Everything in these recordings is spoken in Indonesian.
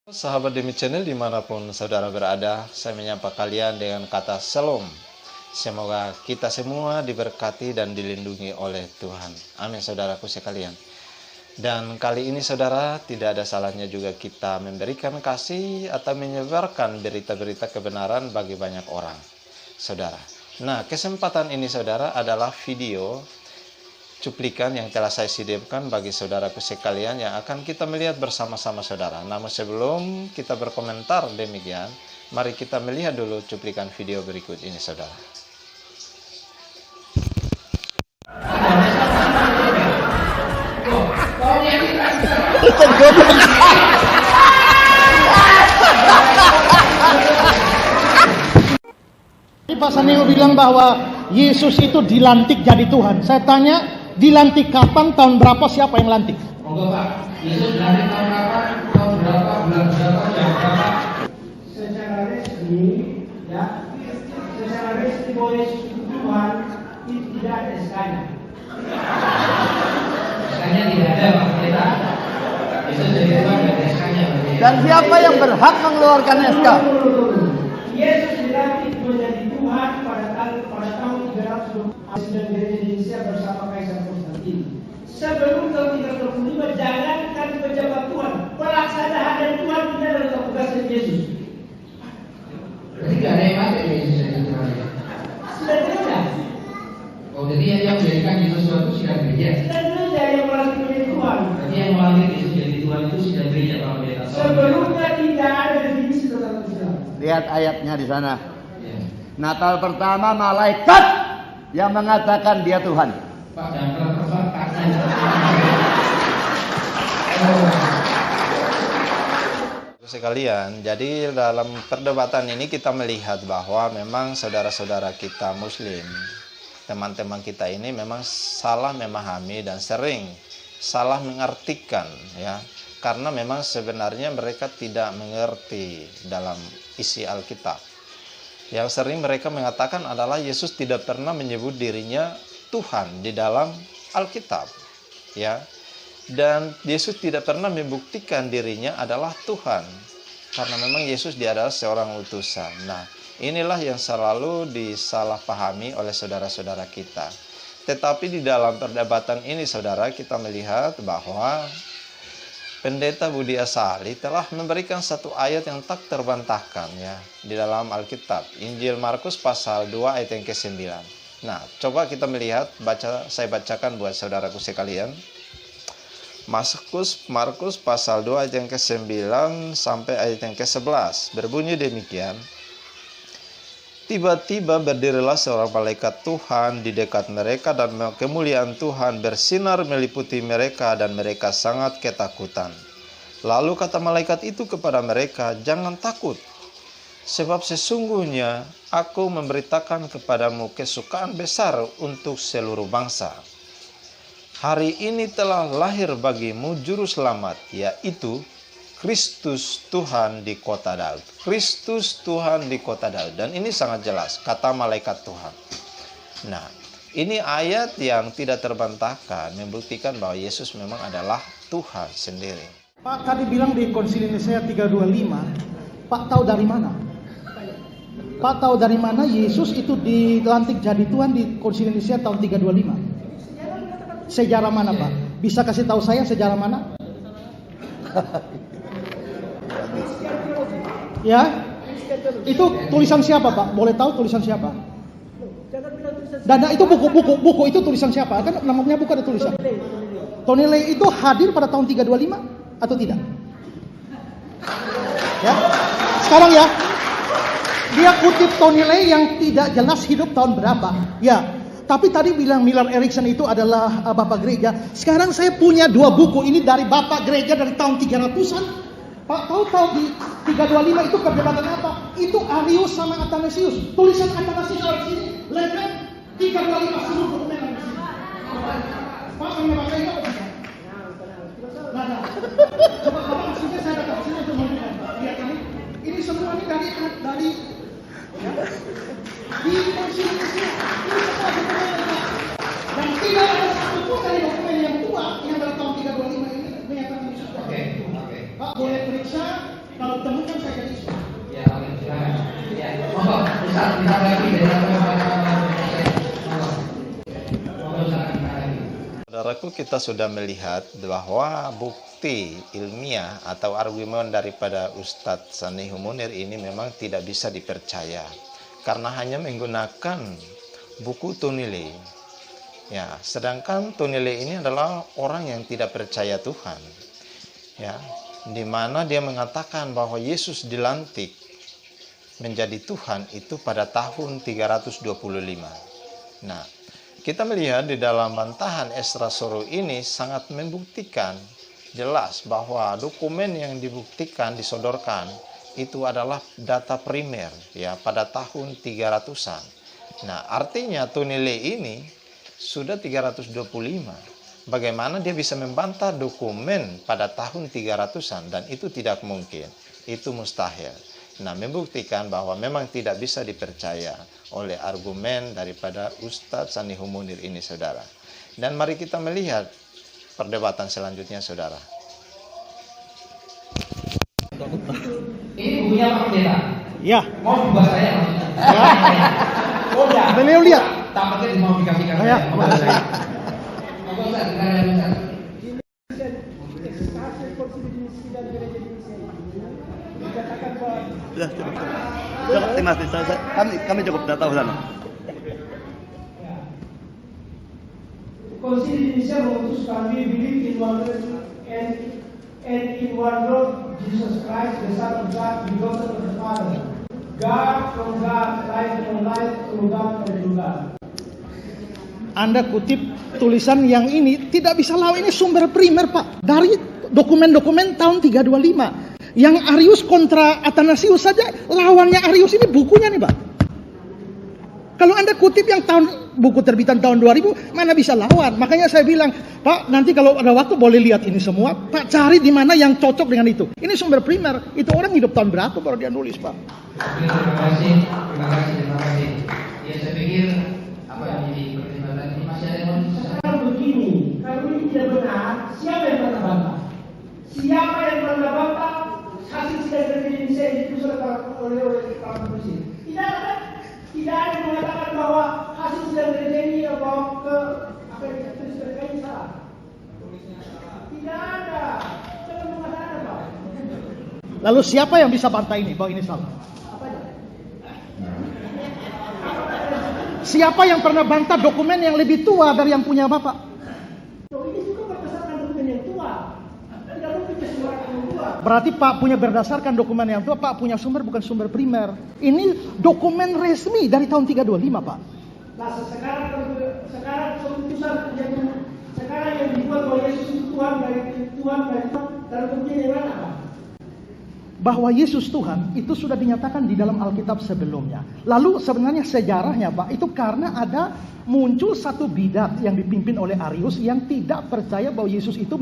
Sahabat Demi Channel dimanapun saudara berada, saya menyapa kalian dengan kata Shalom. Semoga kita semua diberkati dan dilindungi oleh Tuhan. Amin saudaraku sekalian. Dan kali ini saudara, tidak ada salahnya juga kita memberikan kasih atau menyebarkan berita-berita kebenaran bagi banyak orang, saudara. Nah, kesempatan ini saudara adalah video cuplikan yang telah saya sediakan bagi saudaraku sekalian yang akan kita melihat bersama-sama saudara. Namun sebelum kita berkomentar demikian, mari kita melihat dulu cuplikan video berikut ini saudara. Pak Saneo bilang bahwa Yesus itu dilantik jadi Tuhan. Saya tanya, dilantik kapan, tahun berapa, siapa yang lantik? Monggo Pak, Yesus dilantik tahun berapa, bulan berapa, jam berapa? Secara resmi, ya, secara resmi bahwa Yesus itu Tuhan, itu tidak ada SK-nya. SK-nya tidak ada Pak, kita. Yesus jadi Tuhan dan SK-nya. Dan siapa yang berhak mengeluarkan SK? Yesus dilantik menjadi Tuhan pada tahun 320 Presiden Gereja Indonesia bersama Kaisar Konstantin. Sebelum tahun 325 jangankan pejabat Tuhan, pelaksana harian Tuhan tidak ada tugasnya Yesus. Berarti tidak ada yang mati Yesus jadi Tuhan. Sudah gereja. Oh, jadi yang menjadikan Yesus Tuhan itu sidang gereja. Sudah gereja yang melantik menjadi Tuhan. Berarti yang melantik Yesus jadi Tuhan itu sidang gereja Pak Pendeta. Sebelumnya tidak ada definisi tentang Islam. Lihat ayatnya di sana. Ya. Natal pertama malaikat yang mengatakan dia Tuhan. Pak, jangan pernah terbang kaki. Sekalian, jadi dalam perdebatan ini kita melihat bahwa memang saudara-saudara kita Muslim, teman-teman kita ini memang salah memahami dan sering salah mengartikan, ya, karena memang sebenarnya mereka tidak mengerti dalam isi Alkitab. Yang sering mereka mengatakan adalah Yesus tidak pernah menyebut dirinya Tuhan di dalam Alkitab, ya. Dan Yesus tidak pernah membuktikan dirinya adalah Tuhan, karena memang Yesus dia adalah seorang utusan. Nah, inilah yang selalu disalahpahami oleh saudara-saudara kita. Tetapi di dalam perdebatan ini saudara, kita melihat bahwa Pendeta Budi Asali telah memberikan satu ayat yang tak terbantahkan, ya, di dalam Alkitab, Injil Markus pasal 2 ayat yang ke-9. Nah, coba kita melihat, saya bacakan buat saudaraku sekalian. Markus pasal 2 ayat yang ke-9 sampai ayat yang ke-11 berbunyi demikian. Tiba-tiba berdirilah seorang malaikat Tuhan di dekat mereka dan kemuliaan Tuhan bersinar meliputi mereka dan mereka sangat ketakutan. Lalu kata malaikat itu kepada mereka, "Jangan takut, sebab sesungguhnya aku memberitakan kepadamu kesukaan besar untuk seluruh bangsa. Hari ini telah lahir bagimu juru selamat, yaitu Kristus Tuhan di kota Daud." Kristus Tuhan di kota Daud. Dan ini sangat jelas, kata malaikat Tuhan. Nah, ini ayat yang tidak terbantahkan, membuktikan bahwa Yesus memang adalah Tuhan sendiri. Pak tadi bilang di Konsili Nisea 325, Pak tahu dari mana? Pak tahu dari mana Yesus itu dilantik jadi Tuhan di Konsili Nisea tahun 325? Sejarah mana Pak? Bisa kasih tahu saya sejarah mana? Ya, itu tulisan siapa Pak? Boleh tahu tulisan siapa? Dan itu buku itu tulisan siapa? Kan namanya buku ada tulisan. Tony Lay itu hadir pada tahun 325 atau tidak? Ya, sekarang ya, dia kutip Tony Lay yang tidak jelas hidup tahun berapa. Ya, tapi tadi bilang Miller Erickson itu adalah bapak gereja. Sekarang saya punya dua buku ini dari bapak gereja dari tahun 300-an. Pak tahu di 325 itu perdebatan apa? Itu Arius sama Athanasius. Tulisan Athanasius di sini, lengkap 325 seluruh dokumen di sini. Pak membaca itu apa bisa? Nah, coba Bapak maksudnya saya datang sini untuk menunjukkan. Lihat ini semua ini dari ya, di Konsili Nisea. Ini semua dokumen. Dan tidak ada satu pun dari dokumen yang tua yang dari tahun 325 ini menyatakan Yesus. Pak boleh periksa Kalau temu kan saya jadi Islam. Ya, oke, silakan. Ya, monggo, Ustaz, kita lagi dari Saudaraku, kita sudah melihat bahwa bukti ilmiah atau argumen daripada Ustadz Sanihu Munir ini memang tidak bisa dipercaya karena hanya menggunakan buku Tunile. Ya, sedangkan Tunile ini adalah orang yang tidak percaya Tuhan. Ya, di mana dia mengatakan bahwa Yesus dilantik menjadi Tuhan itu pada tahun 325. Nah, kita melihat di dalam bantahan Esra Soro ini sangat membuktikan jelas bahwa dokumen yang dibuktikan disodorkan itu adalah data primer ya pada tahun 300-an. Nah, artinya Tunile ini sudah 325. Bagaimana dia bisa membantah dokumen pada tahun 300-an dan itu tidak mungkin. Itu mustahil. Nah, membuktikan bahwa memang tidak bisa dipercaya oleh argumen daripada Ustadz Sanihu Munir ini, saudara. Dan mari kita melihat perdebatan selanjutnya, saudara. Ini bukunya Pak Pendeta. Ya. Mau dibuat saya maksudnya. Ya. Oh, ya. Beliau lihat. Takutnya mau dikasihkan Ya. saya. Monggo, Ustaz, silakan, Ustaz. Sudah cukup. Cukup, terima kasih. Kami cukup sudah tahu sana. Konsili Indonesia memutuskan we believe in one and in one Lord Jesus Christ, the Son of God, begotten of the Father. God from God, life from life, through God from God. Anda kutip tulisan yang ini tidak bisa lawan, ini sumber primer Pak dari dokumen-dokumen tahun 325. Yang Arius kontra Athanasius saja lawannya Arius ini bukunya nih Pak. Kalau Anda kutip yang buku terbitan tahun 2000 mana bisa lawan. Makanya saya bilang Pak, nanti kalau ada waktu boleh lihat ini semua Pak, cari di mana yang cocok dengan itu. Ini sumber primer. Itu orang hidup tahun berapa baru dia nulis Pak. Terima kasih. Ya, saya pikir apa yang jadi pertimbangan ini masih ada yang Kalau begini, kalau ini tidak benar, siapa yang pernah bantah? Siapa yang pernah bantah hasil sidang dari Indonesia itu sudah oleh para polisi? Tidak ada. Tidak ada yang mengatakan bahwa hasil sidang gereja ini bawa ke apa yang terjadi ini salah. Tidak ada. Jangan mengatakan apa. Lalu siapa yang bisa bantah ini bahwa ini salah? Siapa yang pernah bantah dokumen yang lebih tua dari yang punya Bapak? Ini juga berdasarkan dokumen yang tua. Tidak mungkin sembarangan yang tua. Berarti Pak punya berdasarkan dokumen yang tua, Pak punya sumber bukan sumber primer. Ini dokumen resmi dari tahun 325 Pak. Nah sekarang keputusan yang sekarang yang dibuat bahwa Yesus itu Tuhan dari dalam bukti yang mana Pak? Bahwa Yesus Tuhan itu sudah dinyatakan di dalam Alkitab sebelumnya. Lalu sebenarnya sejarahnya Pak, itu karena ada muncul satu bidat yang dipimpin oleh Arius yang tidak percaya bahwa Yesus itu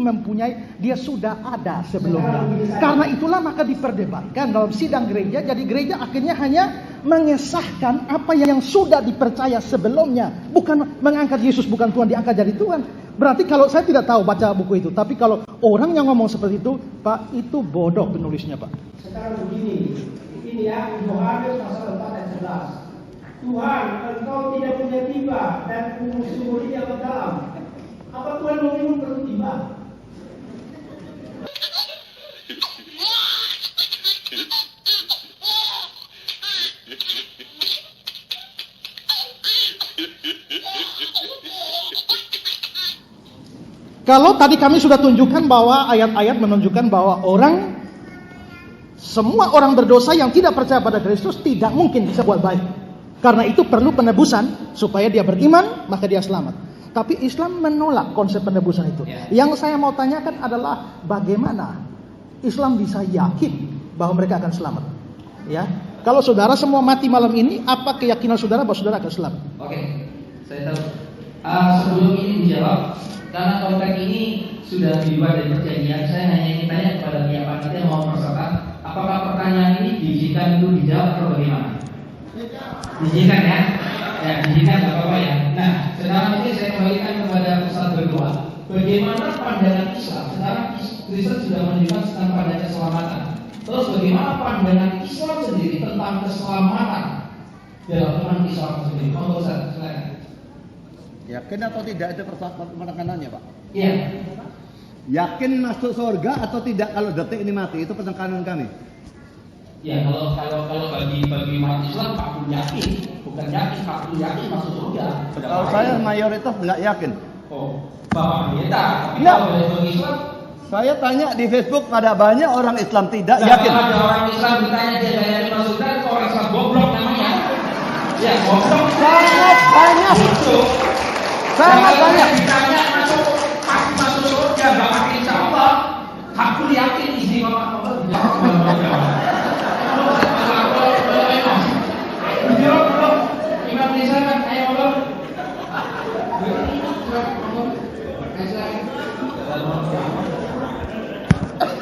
dia sudah ada sebelumnya. Karena itulah maka diperdebatkan dalam sidang gereja. Jadi gereja akhirnya hanya mengesahkan apa yang sudah dipercaya sebelumnya. Bukan mengangkat Yesus bukan Tuhan, diangkat jadi Tuhan. Berarti kalau saya tidak tahu baca buku itu, tapi kalau orang yang ngomong seperti itu, Pak, itu bodoh penulisnya, Pak. Sekarang begini, ini ya, Yohanes pasal 4 ayat 11. Tuhan, engkau tidak punya timba dan sumur ini amat dalam. Apa Tuhan mau minum perlu timba? Kalau tadi kami sudah tunjukkan bahwa ayat-ayat menunjukkan bahwa semua orang berdosa yang tidak percaya pada Kristus tidak mungkin bisa buat baik. Karena itu perlu penebusan supaya dia beriman maka dia selamat. Tapi Islam menolak konsep penebusan itu. Yang saya mau tanyakan adalah bagaimana Islam bisa yakin bahwa mereka akan selamat. Ya, kalau saudara semua mati malam ini, apa keyakinan saudara bahwa saudara akan selamat? Oke, saya tahu. Sebelum ini dijawab, karena kontrak ini sudah dibuat dari perjanjian, saya hanya ingin tanya kepada pihak panitia yang mau peserta, apakah pertanyaan ini diizinkan untuk dijawab atau bagaimana? Diizinkan ya? Ya, diizinkan nggak apa-apa ya. Nah, sekarang ini saya kembalikan kepada Ustaz berdua. Bagaimana pandangan Islam? Sekarang Kristen sudah menunjukkan tentang pada keselamatan. Terus bagaimana pandangan Islam sendiri tentang keselamatan dalam iman Islam sendiri? Monggo Ustaz, silakan. Yakin atau tidak itu penekanannya, Pak? Iya. Yakin masuk surga atau tidak kalau detik ini mati, itu penekanan kami. Ya kalau bagi umat Islam aku yakin, bukan yakin, aku yakin masuk surga. Kalau saya mayoritas nggak yakin. Oh, Bapak Pendeta, tapi Nggak. kalau bagi Islam, Saya tanya di Facebook pada banyak orang Islam tidak kalau yakin. ada orang Islam ditanya dia yakin masuk surga, itu orang Islam goblok namanya. Ya goblok. Sangat banyak. Itu. Sangat banyak. Ditanya masuk surga, Bapak insya Allah, aku yakin isi Bapak Imam Nisa, ayo Allah.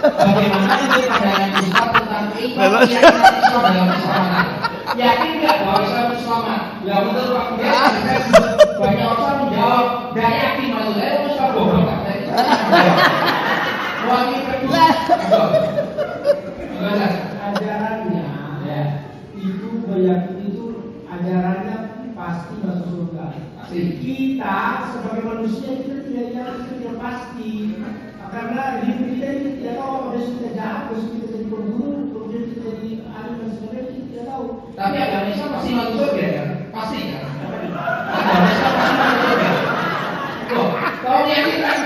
Bagaimana itu pandangan Islam tentang iman Islam dalam keselamatan? Yakin nggak bahwa Islam itu selamat? Ya betul Pak Pendeta. Banyak orang menjawab, nggak yakin maksud saya Islam bohong. Wangi kedua. Ajarannya itu meyakini itu ajarannya pasti masuk surga. Kita sebagai manusia kita tidak yakin, tidak pasti. Karena hidup kita ini tidak tahu apa besok kita jahat, besok kita jadi pembunuh, kemudian kita jadi alim dan sebagainya, kita tidak tahu. Tapi agama Islam pasti masuk surga kan? Pasti kan? Agama Islam pasti masuk surga. Loh, kalau yakin kan?